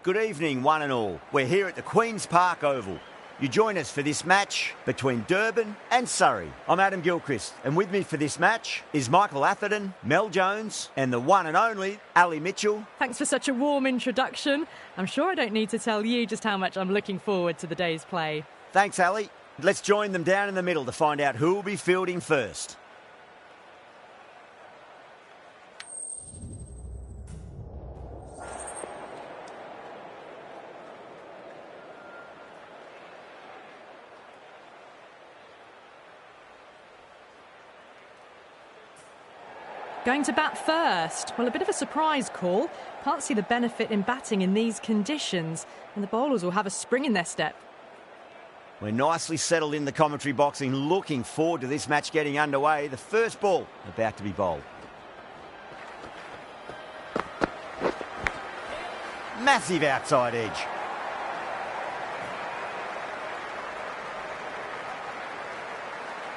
Good evening, one and all. We're here at the Queen's Park Oval. You join us for this match between Durban and Surrey. I'm Adam Gilchrist, and with me for this match is Michael Atherton, Mel Jones, and the one and only Ali Mitchell. Thanks for such a warm introduction. I'm sure I don't need to tell you just how much I'm looking forward to the day's play. Thanks, Ali. Let's join them down in the middle to find out who will be fielding first. Going to bat first. Well, a bit of a surprise call. Can't see the benefit in batting in these conditions. And the bowlers will have a spring in their step. We're nicely settled in the commentary boxing, looking forward to this match getting underway. The first ball about to be bowled. Massive outside edge.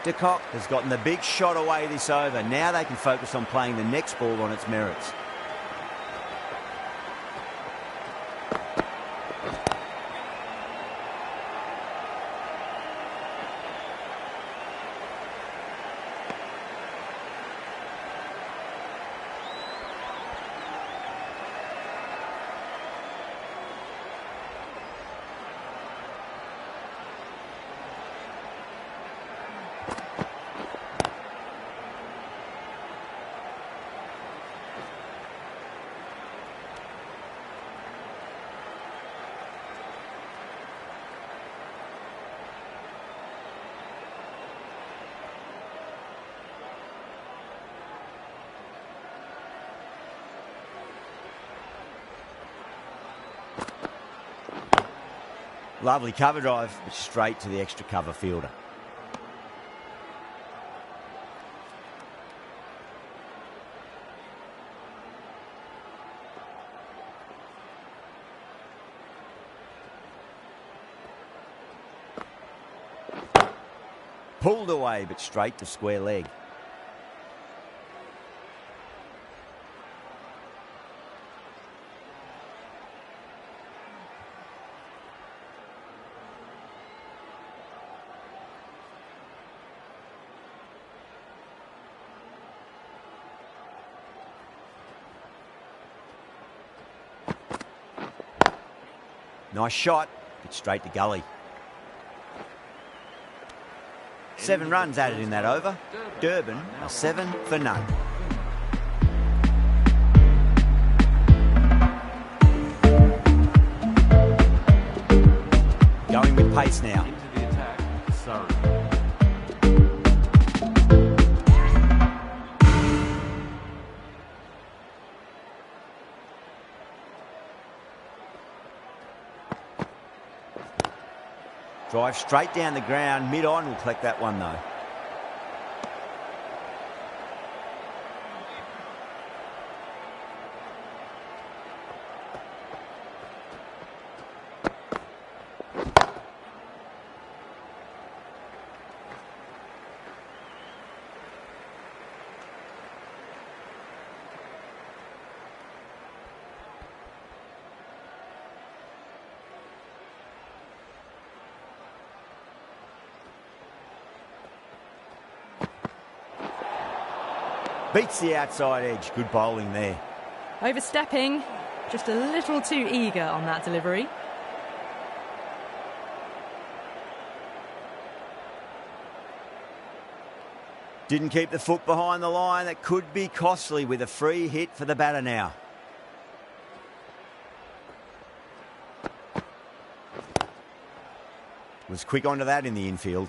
De Kock has gotten the big shot away this over. Now they can focus on playing the next ball on its merits. Lovely cover drive, but straight to the extra cover fielder. Pulled away, but straight to square leg. Nice shot, but straight to gully. 7 runs added in that over. Durban are 7 for none. Going with pace now. Into the attack, Surrey. Drive straight down the ground, mid-on will collect that one though. Beats the outside edge. Good bowling there. Overstepping. Just a little too eager on that delivery. Didn't keep the foot behind the line. That could be costly with a free hit for the batter now. Was quick onto that in the infield.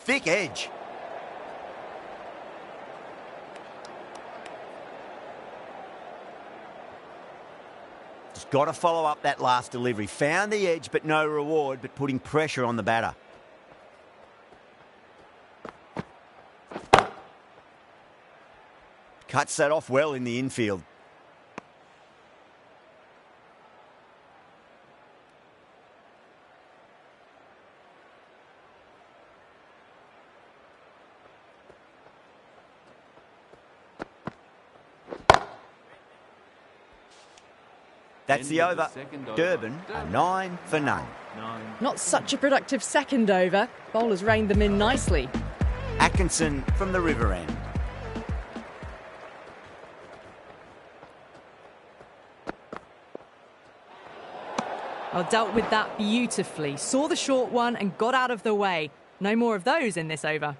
Thick edge. Just got to follow up that last delivery. Found the edge, but no reward, but putting pressure on the batter. Cuts that off well in the infield. That's the over. Durban are 9 for none. Not such a productive second over. Bowlers reined them in nicely. Atkinson from the river end. Well, dealt with that beautifully. Saw the short one and got out of the way. No more of those in this over.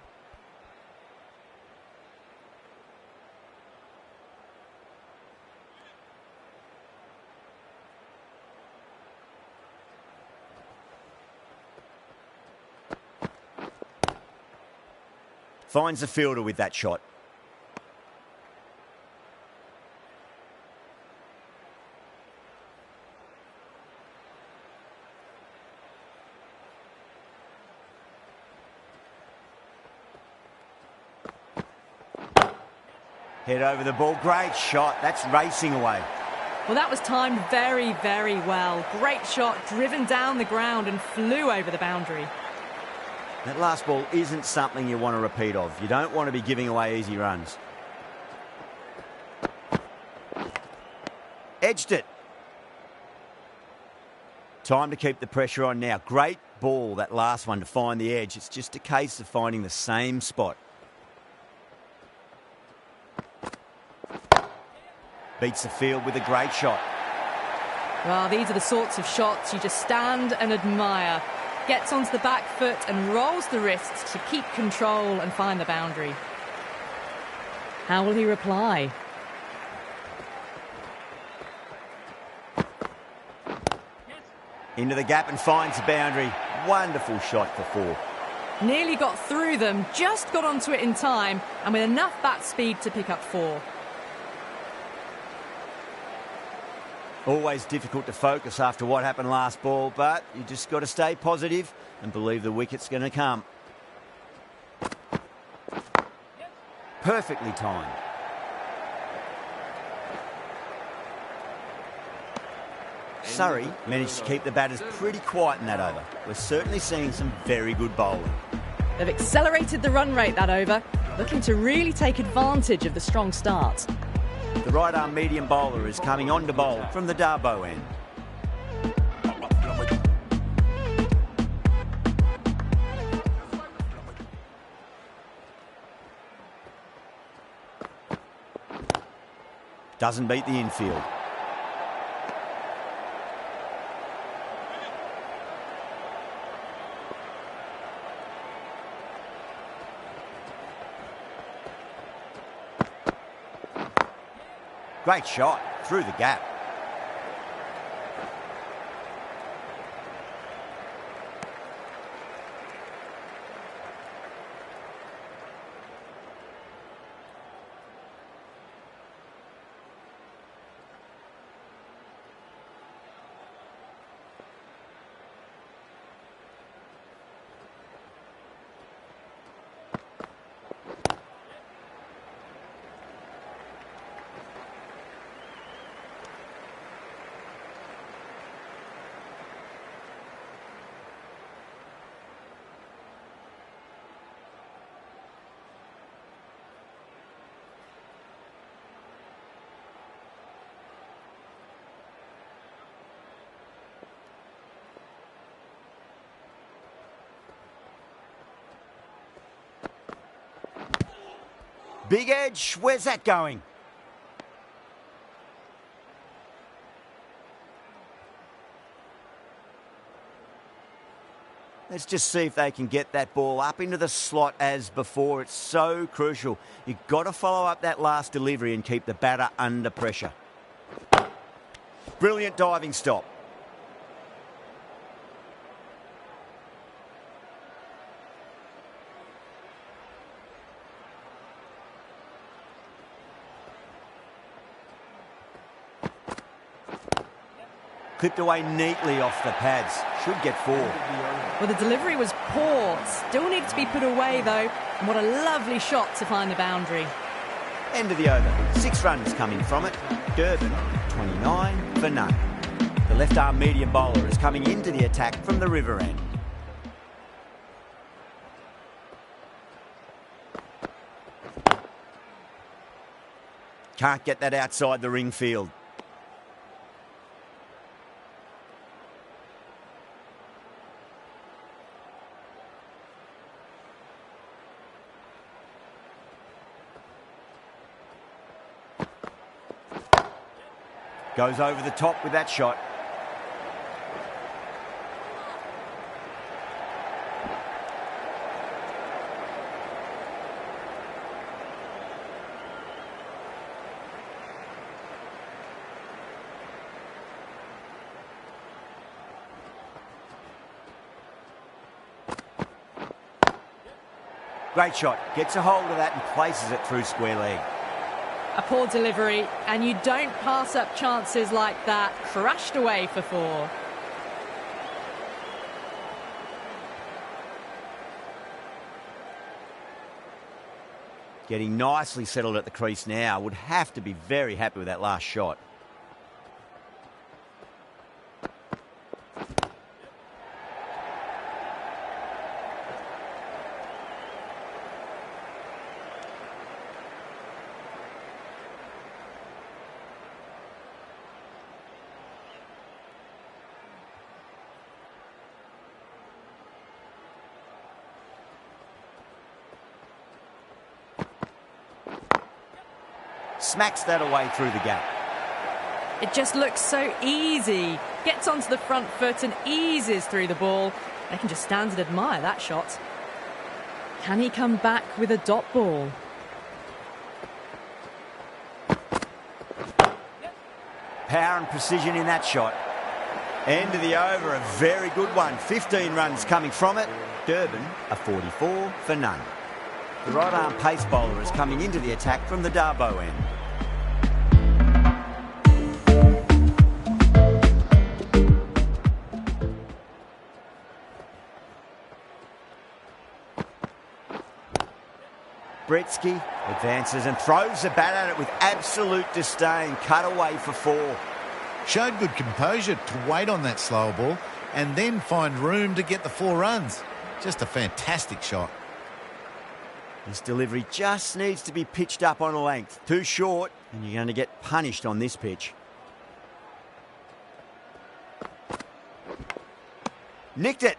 Finds the fielder with that shot. Head over the ball. Great shot. That's racing away. Well, that was timed very, very well. Great shot, driven down the ground and flew over the boundary. That last ball isn't something you want to repeat of. You don't want to be giving away easy runs. Edged it. Time to keep the pressure on now. Great ball, that last one, to find the edge. It's just a case of finding the same spot. Beats the field with a great shot. Well, these are the sorts of shots you just stand and admire. Gets onto the back foot and rolls the wrists to keep control and find the boundary. How will he reply? Into the gap and finds the boundary. Wonderful shot for four. Nearly got through them, just got onto it in time, and with enough bat speed to pick up four. Always difficult to focus after what happened last ball, but you just got to stay positive and believe the wicket's going to come. Perfectly timed. Surrey managed to keep the batters pretty quiet in that over. We're certainly seeing some very good bowling. They've accelerated the run rate that over, looking to really take advantage of the strong start. The right-arm medium bowler is coming on to bowl from the Darbo end. Doesn't beat the infield. Great shot through the gap. Big edge, where's that going? Let's just see if they can get that ball up into the slot as before. It's so crucial. You've got to follow up that last delivery and keep the batter under pressure. Brilliant diving stop. Clipped away neatly off the pads. Should get four. Well, the delivery was poor. Still needs to be put away, though. And what a lovely shot to find the boundary. End of the over. 6 runs coming from it. Durban, 29 for none. The left-arm medium bowler is coming into the attack from the river end. Can't get that outside the ring field. Goes over the top with that shot. Great shot. Gets a hold of that and places it through square leg. A poor delivery, and you don't pass up chances like that. Crashed away for 4. Getting nicely settled at the crease now. Would have to be very happy with that last shot. Smacks that away through the gap. It just looks so easy. Gets onto the front foot and eases through the ball. They can just stand and admire that shot. Can he come back with a dot ball? Power and precision in that shot. End of the over, a very good one. 15 runs coming from it. Durban, a 44 for none. The right-arm pace bowler is coming into the attack from the Darbo end. Bretsky advances and throws the bat at it with absolute disdain. Cut away for 4. Showed good composure to wait on that slower ball and then find room to get the 4 runs. Just a fantastic shot. This delivery just needs to be pitched up on a length. Too short, and you're going to get punished on this pitch. Nicked it.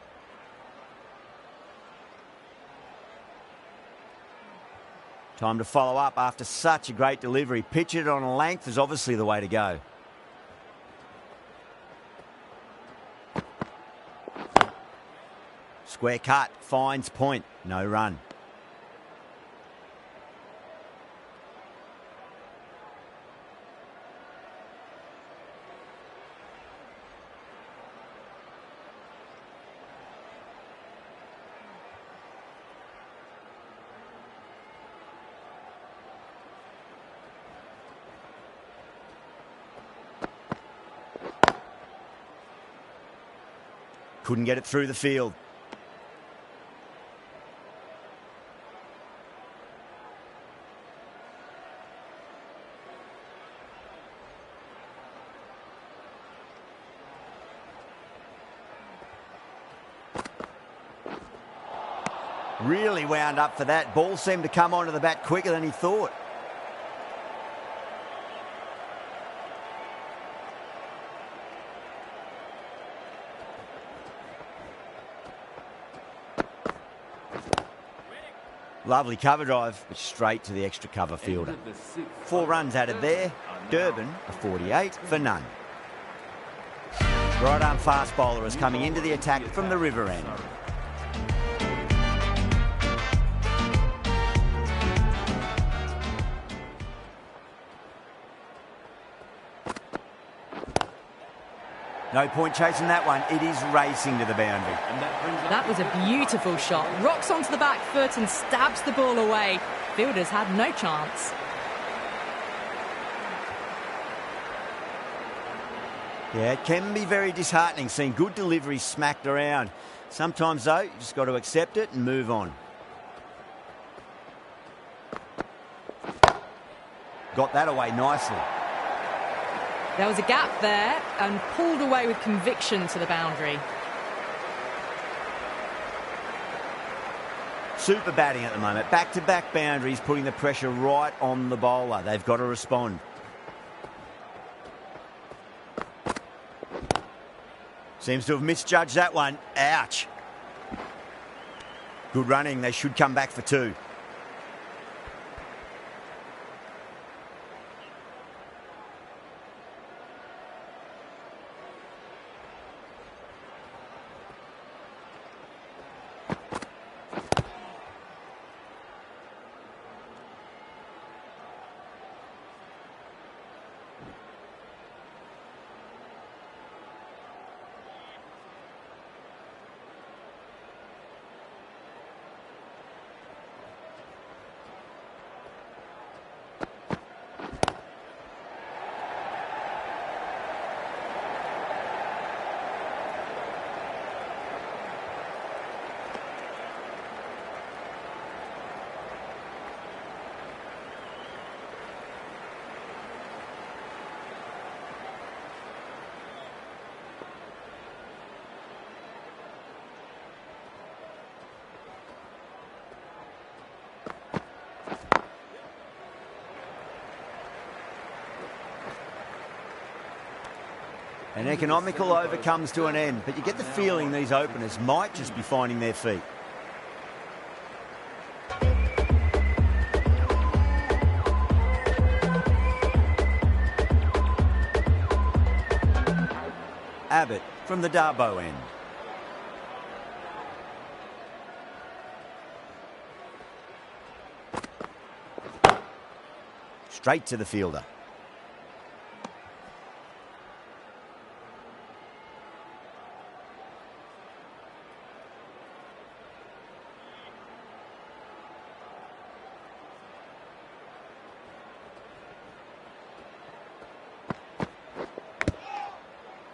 Time to follow up after such a great delivery. Pitch it on a length is obviously the way to go. Square cut, finds point, no run. Couldn't get it through the field. Really wound up for that. Ball seemed to come onto the bat quicker than he thought. Lovely cover drive, but straight to the extra cover fielder. 4 runs added there. Durban, a 48 for none. Right arm fast bowler is coming into the attack from the river end. No point chasing that one. It is racing to the boundary. That was a beautiful shot. Rocks onto the back foot and stabs the ball away. Fielders had no chance. Yeah, it can be very disheartening seeing good deliveries smacked around. Sometimes, though, you just got to accept it and move on. Got that away nicely. There was a gap there and pulled away with conviction to the boundary. Super batting at the moment. Back-to-back boundaries, putting the pressure right on the bowler. They've got to respond. Seems to have misjudged that one. Ouch. Good running. They should come back for 2. An economical over comes to an end, but you get the feeling these openers might just be finding their feet. Abbott from the Darbo end. Straight to the fielder.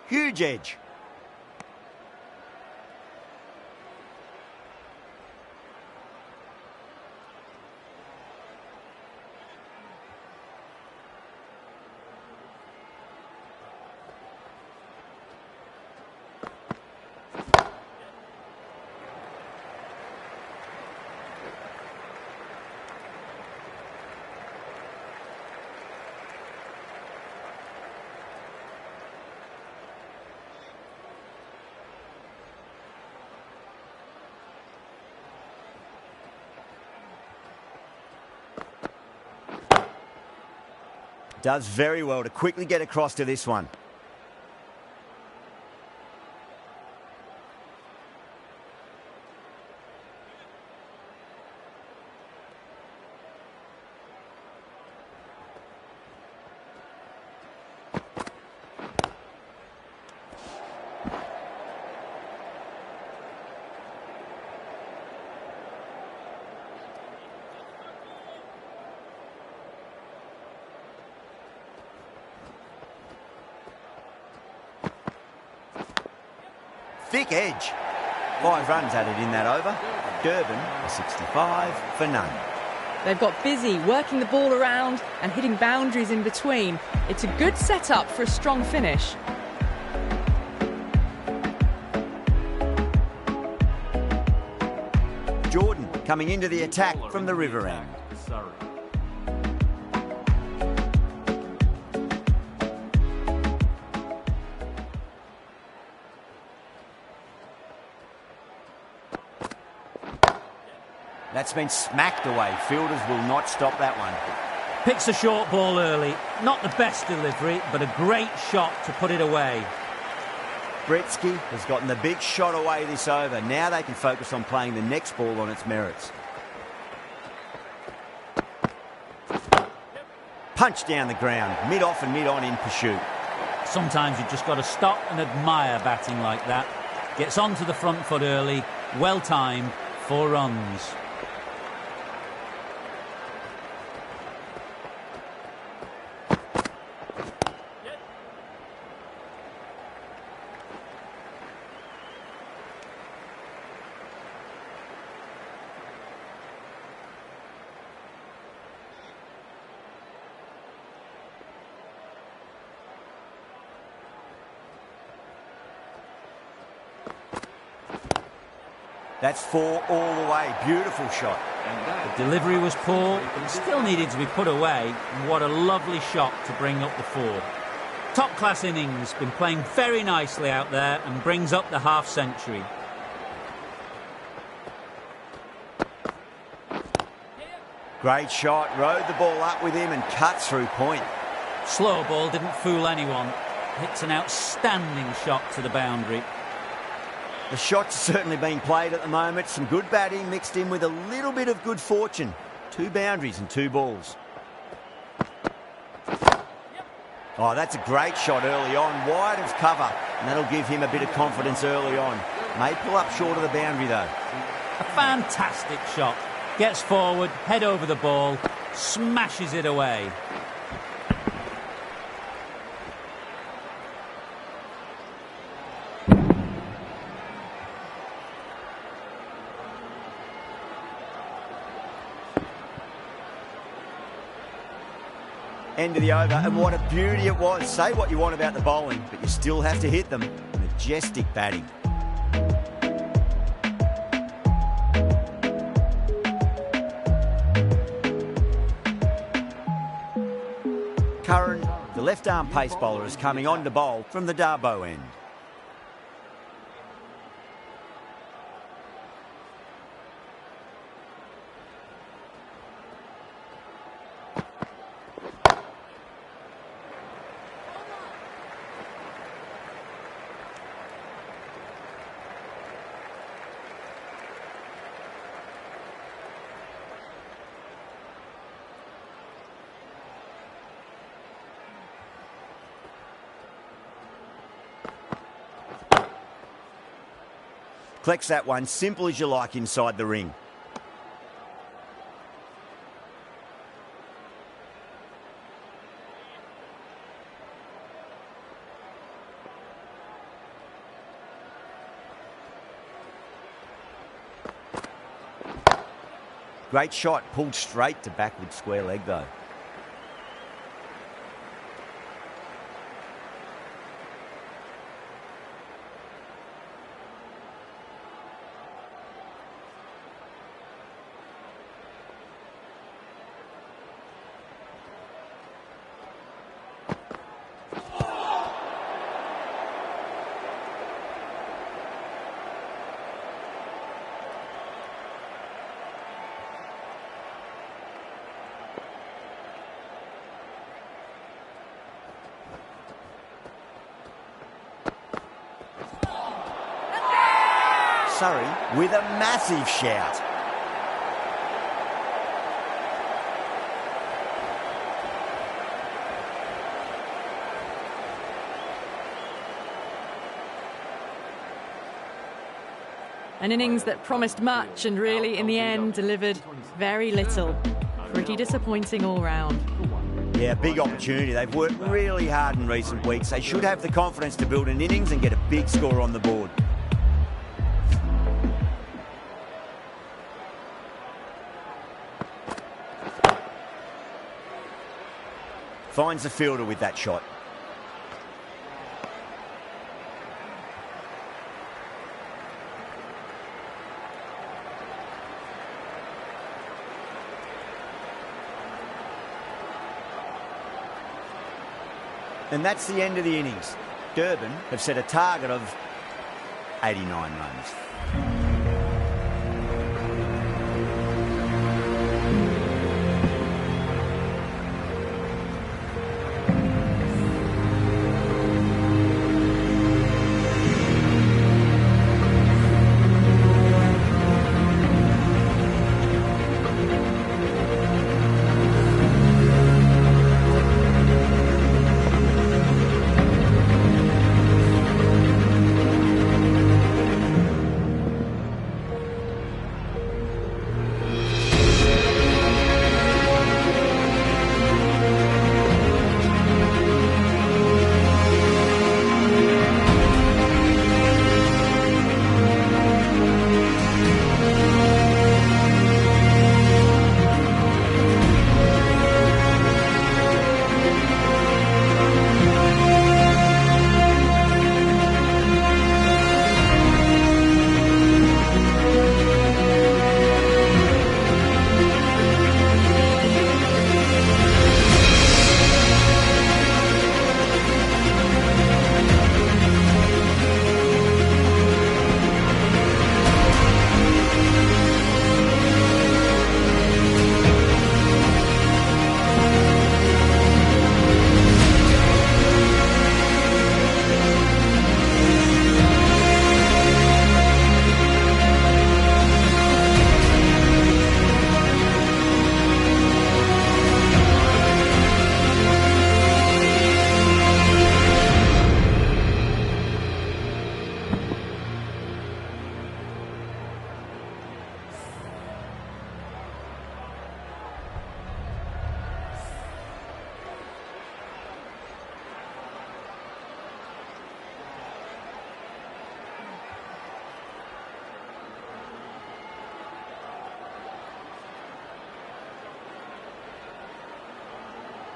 Huge edge. Does very well to quickly get across to this one. Thick edge. 5 runs added in that over. Durban, a 65 for none. They've got busy working the ball around and hitting boundaries in between. It's a good setup for a strong finish. Jordan coming into the attack from the river end. Surrey. That's been smacked away. Fielders will not stop that one. Picks a short ball early. Not the best delivery, but a great shot to put it away. Gretzky has gotten the big shot away this over. Now they can focus on playing the next ball on its merits. Punch down the ground, mid-off and mid-on in pursuit. Sometimes you've just got to stop and admire batting like that. Gets onto the front foot early. Well timed. 4 runs. That's 4 all the way. Beautiful shot. The delivery was poor, but it still needed to be put away. And what a lovely shot to bring up the 4. Top-class innings, been playing very nicely out there and brings up the half-century. Great shot, rode the ball up with him and cuts through point. Slow ball, didn't fool anyone. Hits an outstanding shot to the boundary. The shot's certainly being played at the moment. Some good batting mixed in with a little bit of good fortune. 2 boundaries and 2 balls. Oh, that's a great shot early on, wide of cover, and that'll give him a bit of confidence early on. May pull up short of the boundary though. A fantastic shot. Gets forward, head over the ball, smashes it away. End of the over, and what a beauty it was. Say what you want about the bowling, but you still have to hit them. Majestic batting. Curran, the left-arm pace bowler, is coming on to bowl from the Darboe end. Collects that one, simple as you like, inside the ring. Great shot, pulled straight to backward square leg though. Surrey with a massive shout. An innings that promised much and really, in the end, delivered very little. Pretty disappointing all round. Yeah, big opportunity. They've worked really hard in recent weeks. They should have the confidence to build an innings and get a big score on the board. Finds the fielder with that shot. And that's the end of the innings. Durban have set a target of 89 runs.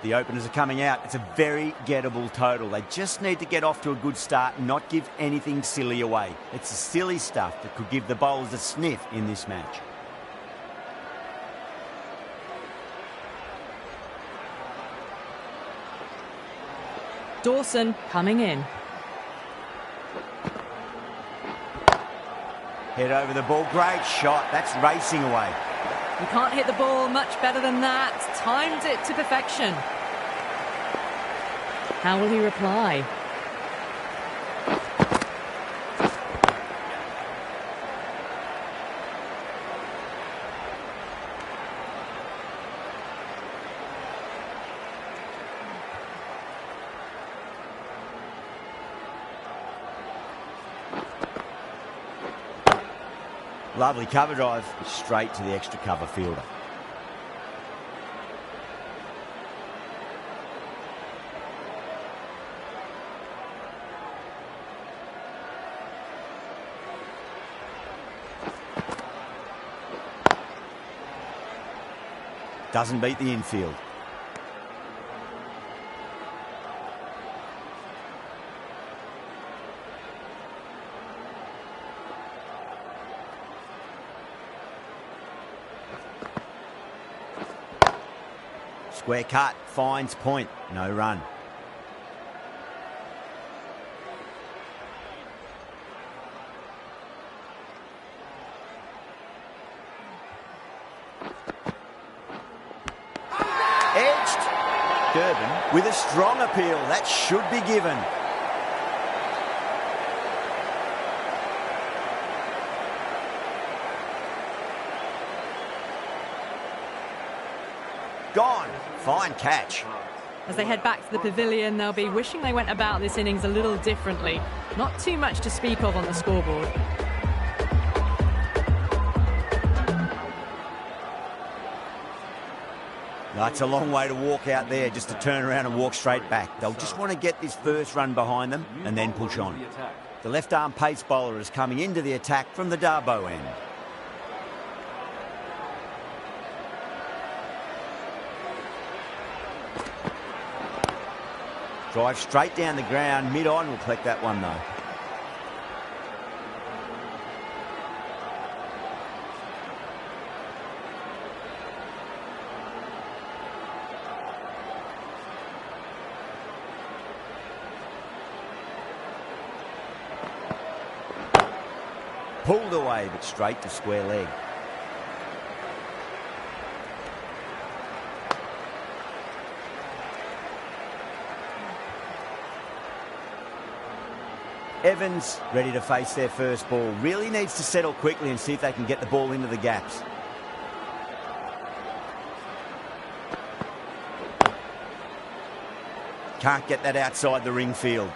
The openers are coming out. It's a very gettable total. They just need to get off to a good start and not give anything silly away. It's the silly stuff that could give the bowlers a sniff in this match. Dawson coming in. Head over the ball. Great shot. That's racing away. You can't hit the ball much better than that. Timed it to perfection. How will he reply? Lovely cover drive, straight to the extra cover fielder. Doesn't beat the infield. Square cut, finds point, no run. Edged. Durban with a strong appeal. That should be given. Gone. Fine catch. As they head back to the pavilion, they'll be wishing they went about this innings a little differently. Not too much to speak of on the scoreboard. That's a long way to walk out there just to turn around and walk straight back. They'll just want to get this first run behind them and then push on. The left-arm pace bowler is coming into the attack from the Darboe end. Drive straight down the ground, mid-on will collect that one though. Pulled away, but straight to square leg. Evans ready to face their first ball. Really needs to settle quickly and see if they can get the ball into the gaps. Can't get that outside the ring field.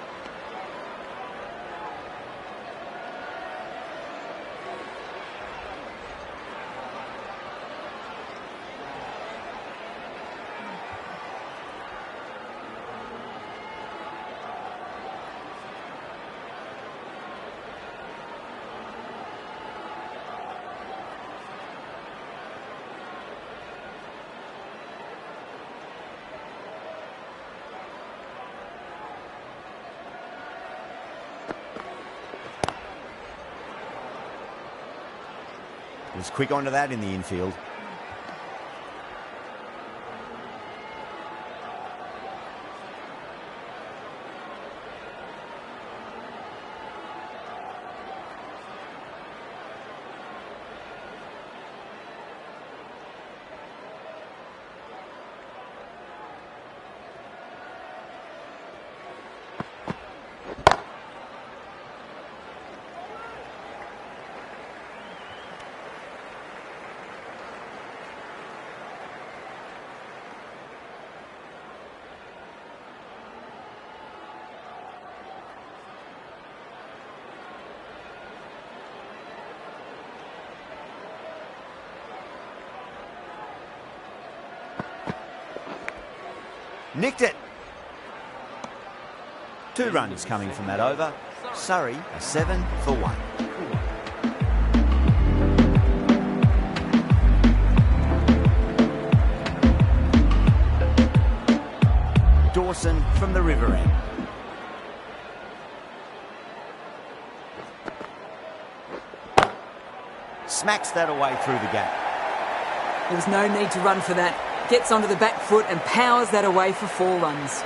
Was quick onto that in the infield. Nicked it. 2 runs coming from that over. Surrey are 7 for 1. Morrison from the river end. Smacks that away through the gap. There was no need to run for that. Gets onto the back foot and powers that away for 4 runs.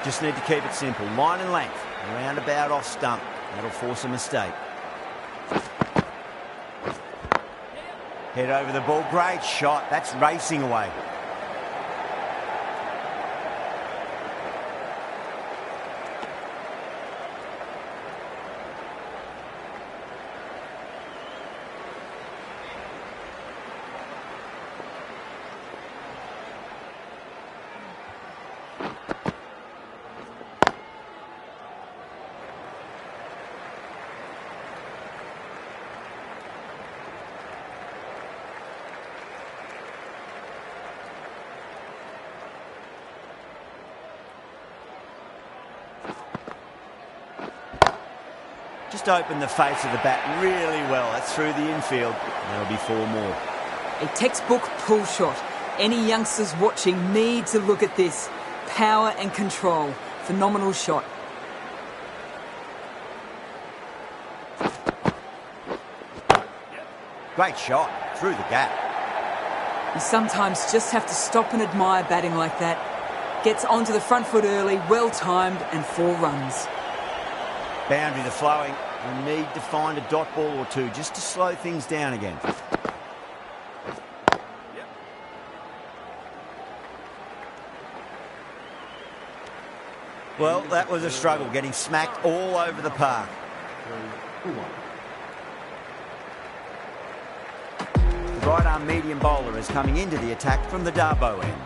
Just need to keep it simple. Line and length. Around about off stump. That'll force a mistake. Head over the ball. Great shot. That's racing away. Just opened the face of the bat really well. That's through the infield. There'll be 4 more. A textbook pull shot. Any youngsters watching need to look at this. Power and control. Phenomenal shot. Great shot. Through the gap. You sometimes just have to stop and admire batting like that. Gets onto the front foot early, well timed, and 4 runs. Boundary to flowing. We need to find a dot ball or 2 just to slow things down again. Well, that was a struggle, getting smacked all over the park. The right-arm medium bowler is coming into the attack from the Darboe end.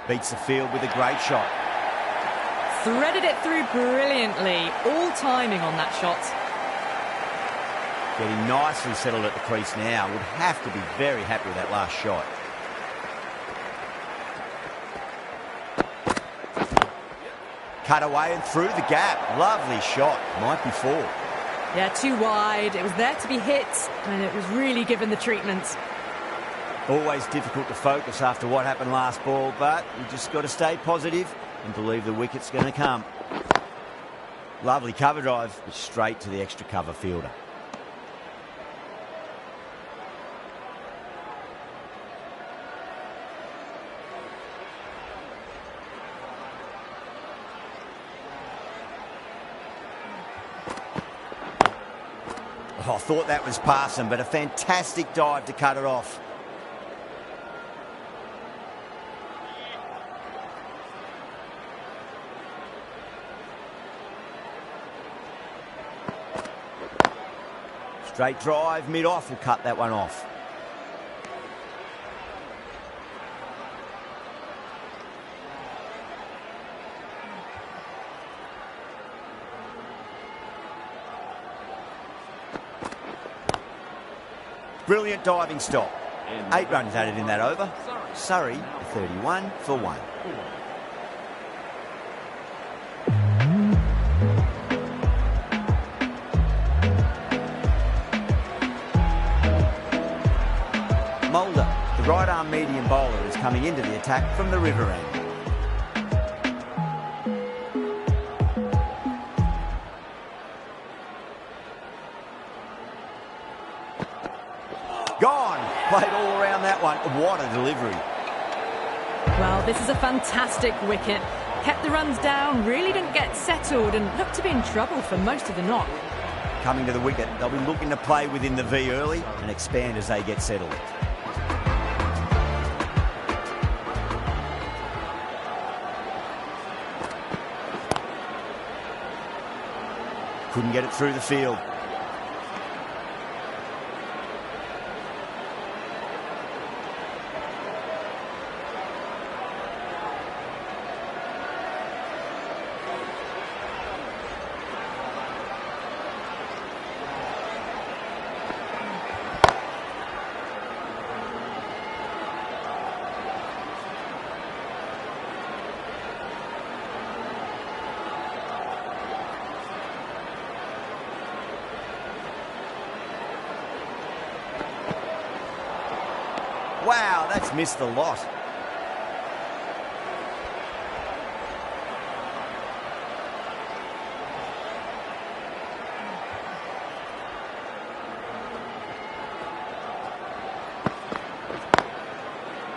Beats the field with a great shot. Threaded it through brilliantly. All timing on that shot. Getting nicely settled at the crease now. Would have to be very happy with that last shot. Cut away and through the gap. Lovely shot. Might be 4. Yeah, too wide. It was there to be hit, and it was really given the treatment. Always difficult to focus after what happened last ball, but you just got to stay positive and believe the wicket's going to come. Lovely cover drive, straight to the extra cover fielder. Oh, I thought that was passing, but a fantastic dive to cut it off. Straight drive, mid-off will cut that one off. Brilliant diving stop. 8 runs added in that over. Surrey, 31 for 1. Mulder, the right-arm medium bowler, is coming into the attack from the river end. Gone! Played all around that one. What a delivery. Well, this is a fantastic wicket. Kept the runs down, really didn't get settled, and looked to be in trouble for most of the knock. Coming to the wicket, they'll be looking to play within the V early and expand as they get settled. Couldn't get it through the field. Wow, that's missed the lot.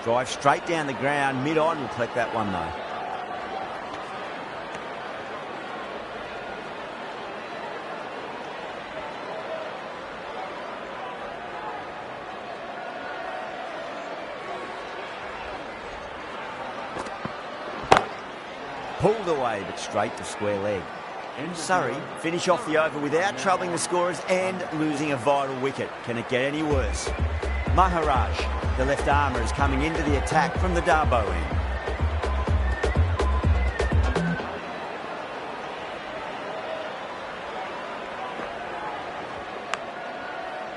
Drive straight down the ground, mid-on will collect that one though. Pulled away, but straight to square leg. Surrey finish off the over without troubling the scorers and losing a vital wicket. Can it get any worse? Maharaj, the left armour, is coming into the attack from the Darbo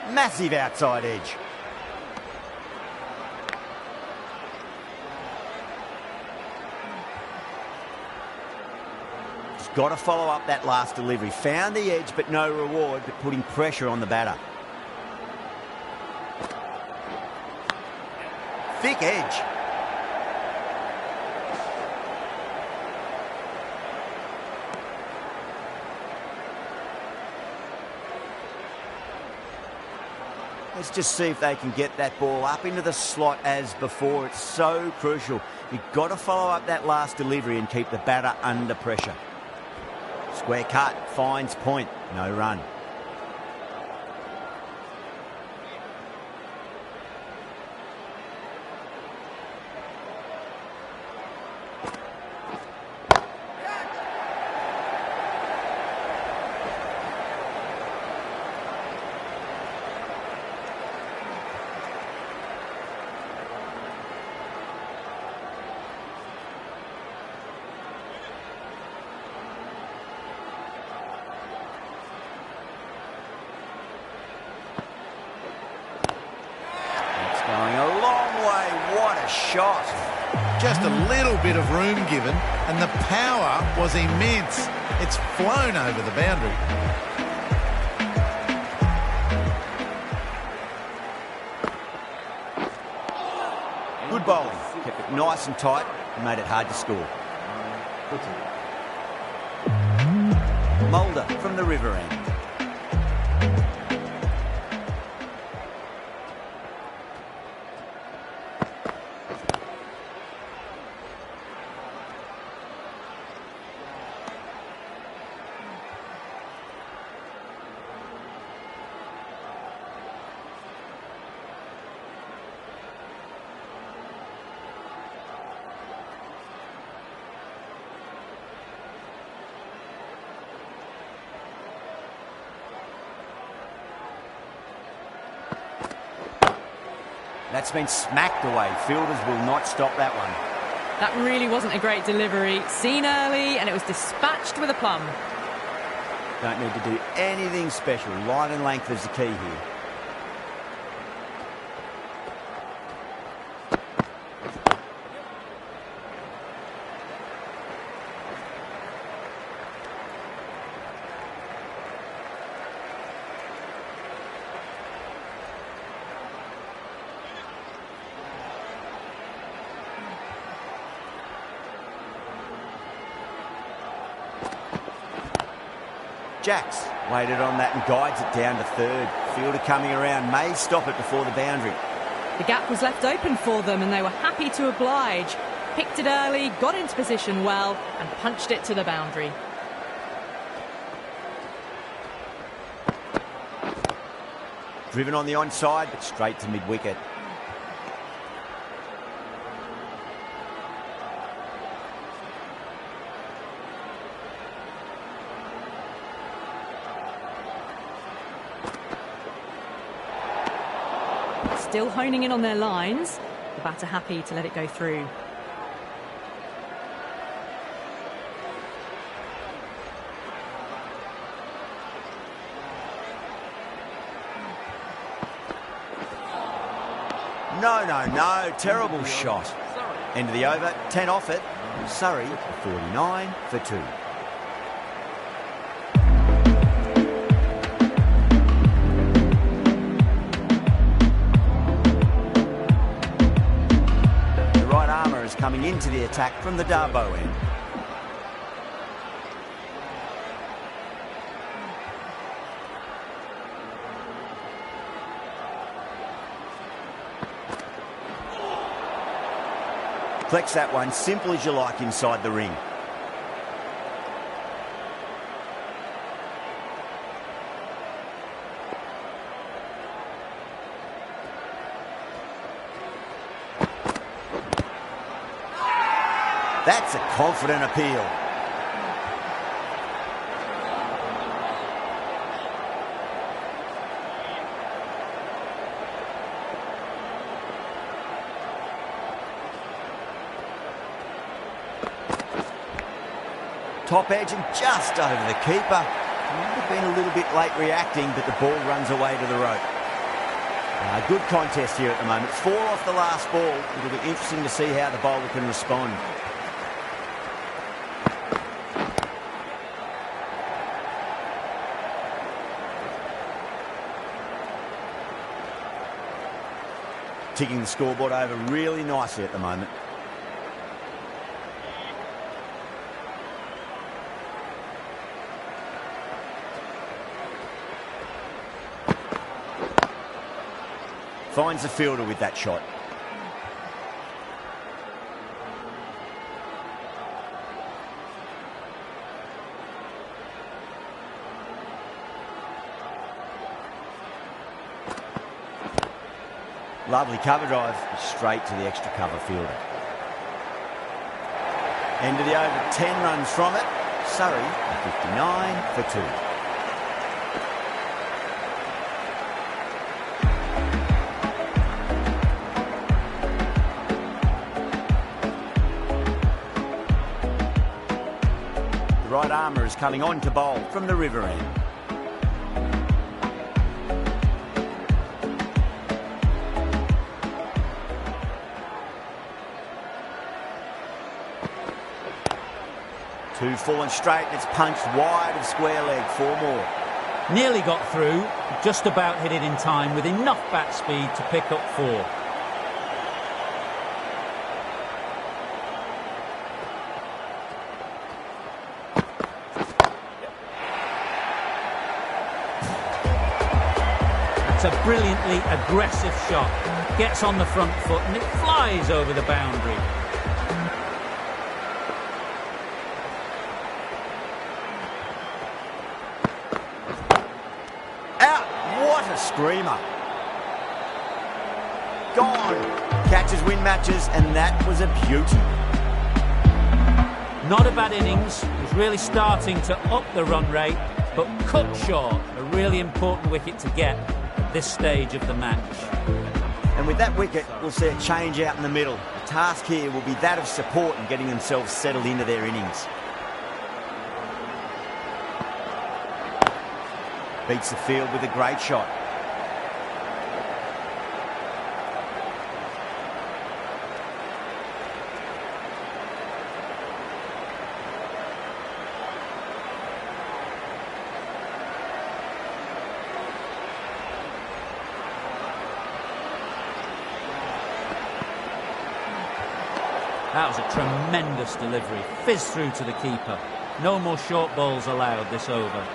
end. Massive outside edge. Got to follow up that last delivery. Found the edge, but no reward, but putting pressure on the batter. Thick edge. Let's just see if they can get that ball up into the slot as before. It's so crucial. You've got to follow up that last delivery and keep the batter under pressure. Square cut, finds point, no run. Going a long way, what a shot. Just a little bit of room given, and the power was immense. It's flown over the boundary. Good bowling, kept it nice and tight and made it hard to score. Mulder from the river end. That's been smacked away. Fielders will not stop that one. That really wasn't a great delivery. Seen early, and it was dispatched with a plum. Don't need to do anything special. Line and length is the key here. Jacks waited on that and guides it down to third. Fielder coming around may stop it before the boundary. The gap was left open for them and they were happy to oblige. Picked it early, got into position well and punched it to the boundary. Driven on the onside, but straight to mid-wicket. Still honing in on their lines. The batter happy to let it go through. No. Terrible shot. End of the over, 10 off it. Surrey, 49 for 2. coming into the attack from the Darbo end. Flex that one simple as you like inside the ring. That's a confident appeal. Top edge and just over the keeper. Might have been a little bit late reacting, but the ball runs away to the rope. Good contest here at the moment. 4 off the last ball. It'll be interesting to see how the bowler can respond. Ticking the scoreboard over really nicely at the moment. Finds the fielder with that shot. Lovely cover drive, straight to the extra cover fielder. End of the over, 10 runs from it. Surrey, 59 for 2. The right armour is coming on to bowl from the river end. Two falling straight, and it's punched wide of square leg. 4 more. Nearly got through, just about hit it in time with enough bat speed to pick up 4. It's a brilliantly aggressive shot. Gets on the front foot and it flies over the boundary. Screamer. Gone. Catches win matches, and that was a beauty. Not a bad innings. Was really starting to up the run rate, but cut short. A really important wicket to get at this stage of the match. And with that wicket, we'll see a change out in the middle. The task here will be that of support and getting themselves settled into their innings. Beats the field with a great shot. That was a tremendous delivery. Fizzed through to the keeper. No more short balls allowed this over.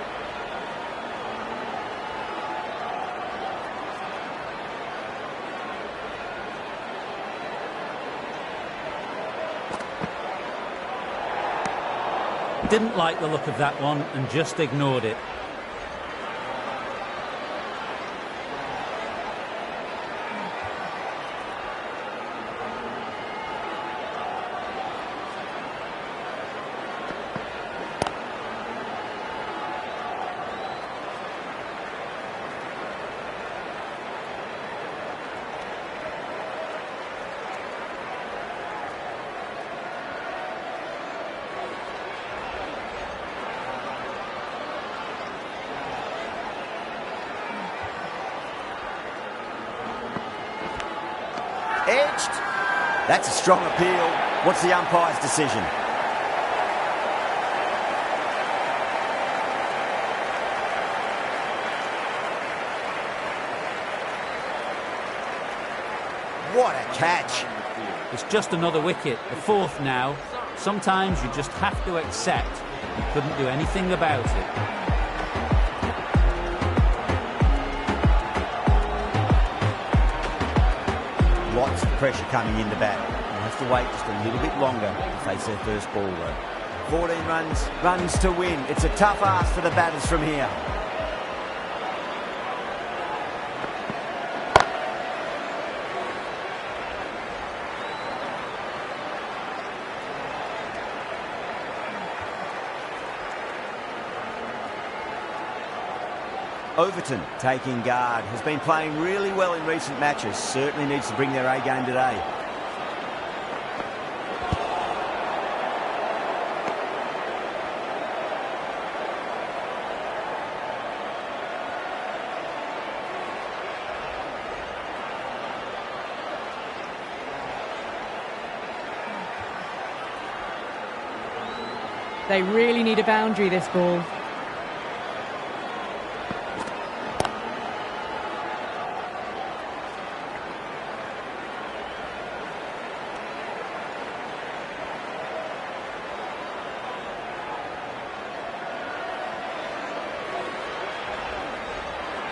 Didn't like the look of that one and just ignored it. Edged. That's a strong appeal. What's the umpire's decision? What a catch. It's just another wicket, the fourth now. Sometimes you just have to accept you couldn't do anything about it. Lots of pressure coming into bat. They'll have to wait just a little bit longer to face their first ball though. 14 runs to win. It's a tough ask for the batters from here. Overton taking guard, has been playing really well in recent matches, certainly needs to bring their A game today. They really need a boundary, this ball.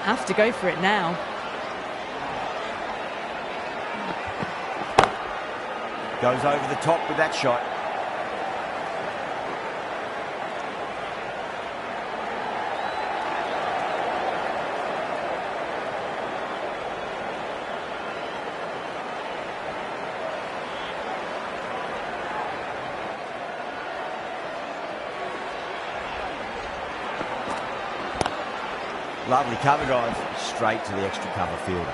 Have to go for it now. Goes over the top with that shot. Lovely cover drive, straight to the extra cover fielder.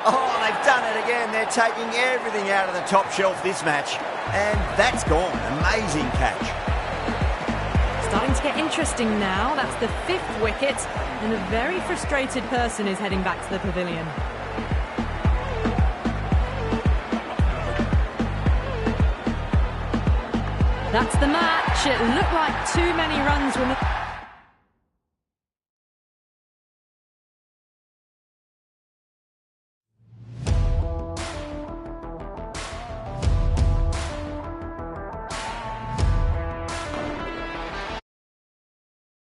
Oh, they've done it again. They're taking everything out of the top shelf this match. And that's gone. Amazing catch. Starting to get interesting now. That's the 5th wicket, and a very frustrated person is heading back to the pavilion. That's the match. It looked like too many runs were...